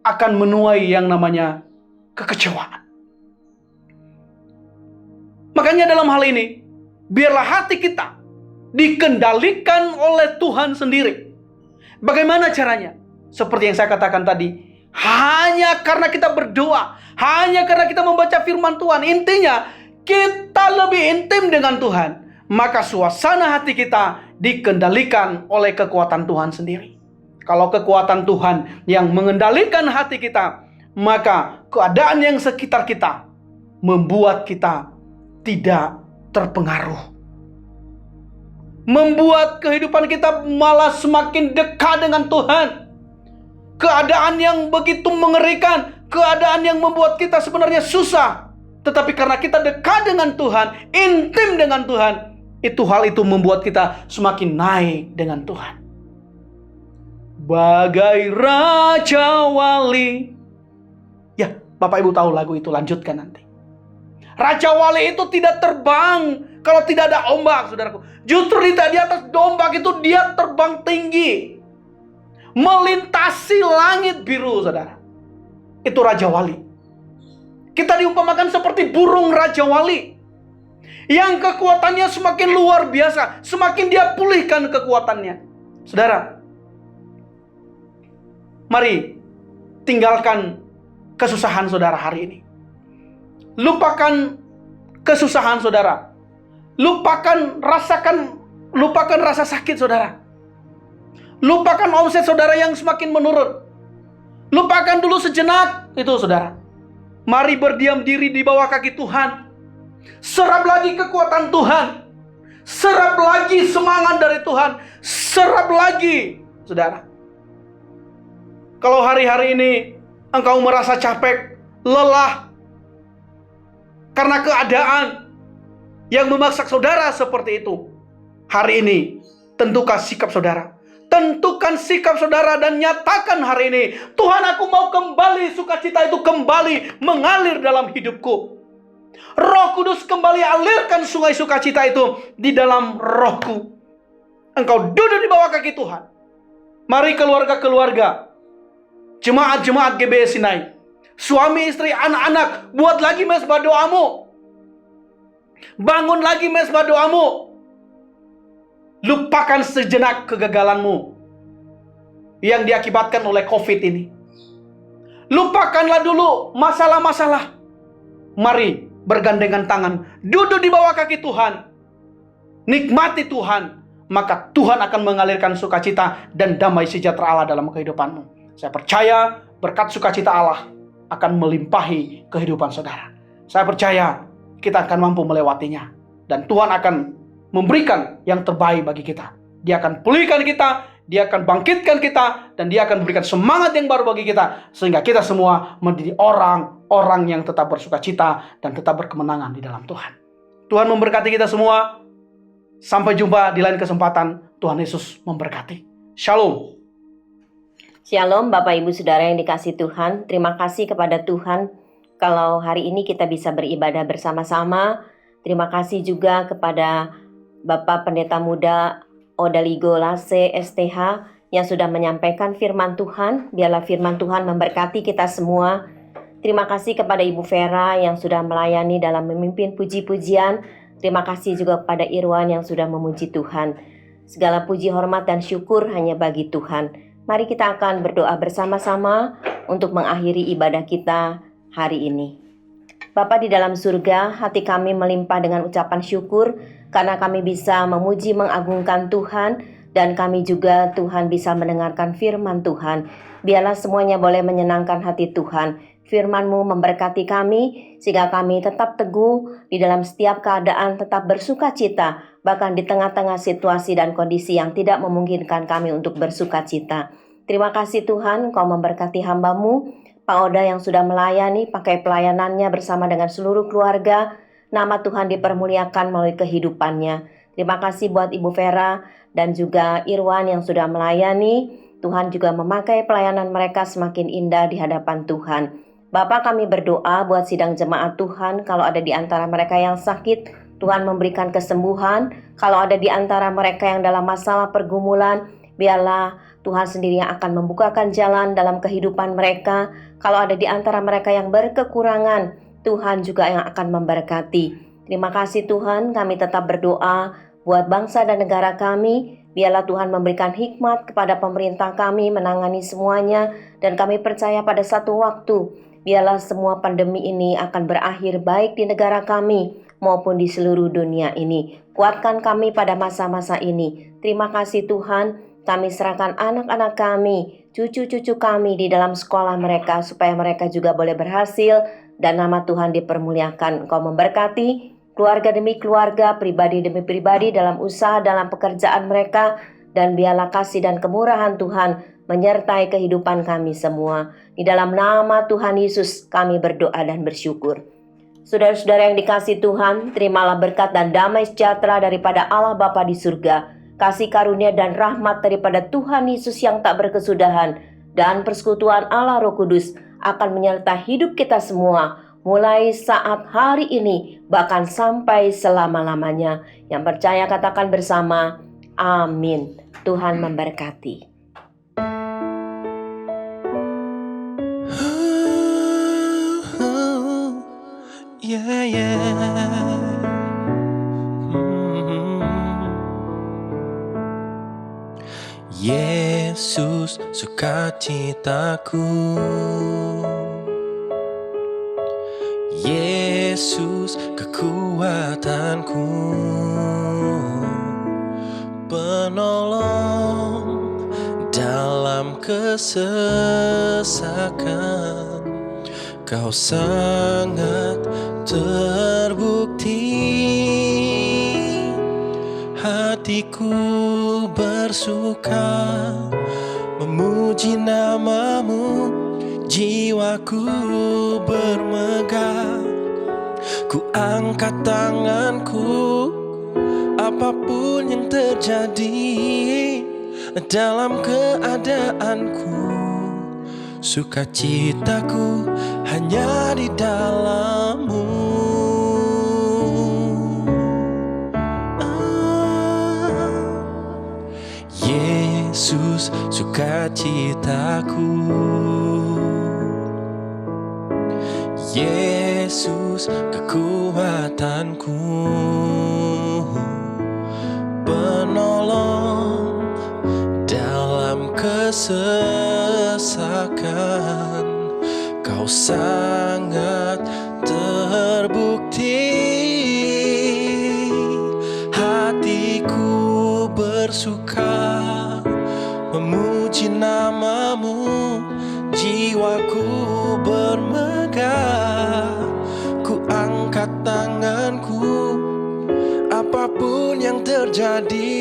akan menuai yang namanya kekecewaan. Makanya dalam hal ini, biarlah hati kita dikendalikan oleh Tuhan sendiri. Bagaimana caranya? Seperti yang saya katakan tadi, hanya karena kita berdoa, hanya karena kita membaca firman Tuhan. Intinya, kita lebih intim dengan Tuhan. maka suasana hati kita dikendalikan oleh kekuatan Tuhan sendiri. Kalau kekuatan Tuhan yang mengendalikan hati kita, maka keadaan yang sekitar kita membuat kita tidak terpengaruh. Membuat kehidupan kita malah semakin dekat dengan Tuhan. Keadaan yang begitu mengerikan, keadaan yang membuat kita sebenarnya susah. Tetapi karena kita dekat dengan Tuhan, intim dengan Tuhan, hal itu membuat kita semakin naik dengan Tuhan. Bagai Raja Wali. Ya, Bapak Ibu tahu lagu itu, lanjutkan nanti. Raja Wali itu tidak terbang kalau tidak ada ombak, saudaraku. Justru di atas ombak itu dia terbang tinggi, melintasi langit biru, saudara. Itu Raja Wali. Kita diumpamakan seperti burung Raja Wali, yang kekuatannya semakin luar biasa, semakin dia pulihkan kekuatannya. Saudara, mari tinggalkan kesusahan saudara hari ini. Lupakan kesusahan saudara. Lupakan rasa sakit saudara. Lupakan omset saudara yang semakin menurun. Lupakan dulu sejenak itu saudara. Mari berdiam diri di bawah kaki Tuhan. Serap lagi kekuatan Tuhan. Serap lagi semangat dari Tuhan. Serap lagi saudara. Kalau hari-hari ini engkau merasa capek, lelah, karena keadaan yang memaksa saudara seperti itu, hari ini tentukan sikap saudara. Tentukan sikap saudara dan nyatakan hari ini, Tuhan, aku mau kembali, sukacita itu kembali mengalir dalam hidupku. Roh Kudus kembali alirkan sungai sukacita itu di dalam rohku. Engkau duduk di bawah kaki Tuhan. Mari keluarga-keluarga, jemaat-jemaat GBS Sinai, suami, istri, anak-anak, buat lagi mezbah doamu. Bangun lagi mezbah doamu. Lupakan sejenak kegagalanmu yang diakibatkan oleh COVID ini. Lupakanlah dulu masalah-masalah. Mari bergandengan tangan, duduk di bawah kaki Tuhan. Nikmati Tuhan, maka Tuhan akan mengalirkan sukacita dan damai sejahtera Allah dalam kehidupanmu. Saya percaya berkat sukacita Allah akan melimpahi kehidupan saudara. Saya percaya kita akan mampu melewatinya. Dan Tuhan akan memberikan yang terbaik bagi kita. Dia akan pulihkan kita, Dia akan bangkitkan kita, dan Dia akan berikan semangat yang baru bagi kita, sehingga kita semua menjadi orang-orang yang tetap bersukacita dan tetap berkemenangan di dalam Tuhan. Tuhan memberkati kita semua. Sampai jumpa di lain kesempatan. Tuhan Yesus memberkati. Shalom. Shalom Bapak Ibu Saudara yang dikasihi Tuhan. Terima kasih kepada Tuhan kalau hari ini kita bisa beribadah bersama-sama. Terima kasih juga kepada Bapak Pendeta Muda Odaligo Lase STH yang sudah menyampaikan firman Tuhan. Biarlah firman Tuhan memberkati kita semua. Terima kasih kepada Ibu Vera yang sudah melayani dalam memimpin puji-pujian. Terima kasih juga kepada Irwan yang sudah memuji Tuhan. Segala puji, hormat, dan syukur hanya bagi Tuhan. Mari kita akan berdoa bersama-sama untuk mengakhiri ibadah kita hari ini. Bapa di dalam surga, hati kami melimpah dengan ucapan syukur karena kami bisa memuji mengagungkan Tuhan, dan kami juga Tuhan bisa mendengarkan firman Tuhan. Biarlah semuanya boleh menyenangkan hati Tuhan. Firman-Mu memberkati kami sehingga kami tetap teguh di dalam setiap keadaan, tetap bersukacita bahkan di tengah-tengah situasi dan kondisi yang tidak memungkinkan kami untuk bersukacita. Terima kasih Tuhan, Kau memberkati hamba-Mu Pak Oda yang sudah melayani, pakai pelayanannya bersama dengan seluruh keluarga. Nama Tuhan dipermuliakan melalui kehidupannya. Terima kasih buat Ibu Vera dan juga Irwan yang sudah melayani. Tuhan juga memakai pelayanan mereka semakin indah di hadapan Tuhan. Bapak, kami berdoa buat sidang jemaat Tuhan. Kalau ada di antara mereka yang sakit, Tuhan memberikan kesembuhan. Kalau ada di antara mereka yang dalam masalah pergumulan, biarlah Tuhan sendiri yang akan membukakan jalan dalam kehidupan mereka. Kalau ada di antara mereka yang berkekurangan, Tuhan juga yang akan memberkati. Terima kasih Tuhan, kami tetap berdoa buat bangsa dan negara kami. Biarlah Tuhan memberikan hikmat kepada pemerintah kami menangani semuanya. Dan kami percaya pada satu waktu, biarlah semua pandemi ini akan berakhir baik di negara kami maupun di seluruh dunia ini. Kuatkan kami pada masa-masa ini. Terima kasih Tuhan, kami serahkan anak-anak kami, cucu-cucu kami di dalam sekolah mereka, supaya mereka juga boleh berhasil dan nama Tuhan dipermuliakan. Engkau memberkati keluarga demi keluarga, pribadi demi pribadi, dalam usaha, dalam pekerjaan mereka, dan biarlah kasih dan kemurahan Tuhan menyertai kehidupan kami semua. Di dalam nama Tuhan Yesus kami berdoa dan bersyukur. Saudara-saudara yang dikasihi Tuhan, terimalah berkat dan damai sejahtera daripada Allah Bapa di surga, kasih karunia dan rahmat daripada Tuhan Yesus yang tak berkesudahan, dan persekutuan Allah Roh Kudus akan menyertai hidup kita semua, mulai saat hari ini, bahkan sampai selama-lamanya. Yang percaya katakan bersama, amin. Tuhan memberkati. Yeah, yeah. Yesus sukacitaku, Yesus kekuatanku, penolong dalam kesesakan. Kau sangat terbukti, hatiku bersuka memuji namamu, jiwaku bermegah. Ku angkat tanganku, apapun yang terjadi dalam keadaanku, sukacitaku hanya di dalam-Mu. Yesus sukacitaku, Yesus kekuatanku, penolong dalam kesesakan. Kau sangat terbukti, hatiku bersuka memuji namamu, jiwaku bermegah. Ku angkat tanganku, apapun yang terjadi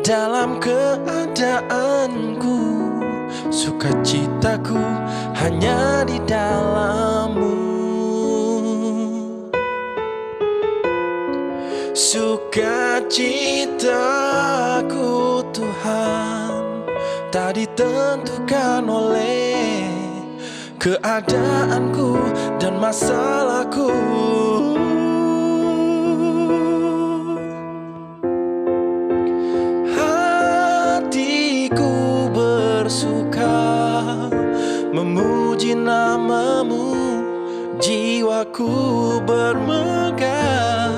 dalam keadaanku, sukacitaku hanya di dalam-Mu. Sukacitaku Tuhan tak ditentukan oleh keadaanku dan masalahku. Hatiku bersuka memuji namamu, jiwaku bermegah.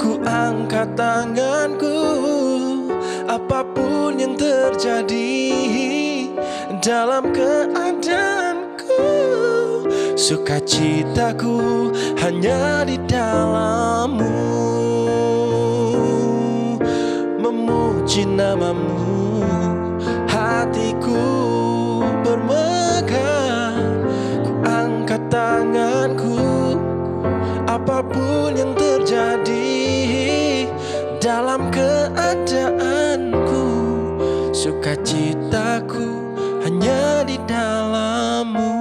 Ku angkat tanganku, apapun yang terjadi dalam keadaanku, sukacitaku hanya di dalam-Mu. Memuji namamu, hatiku bermegah. Ku angkat tanganku, apapun yang terjadi dalam keadaanku, sukacitaku hanya di dalam-Mu.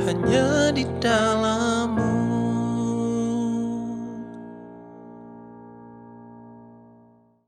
Hanya di dalam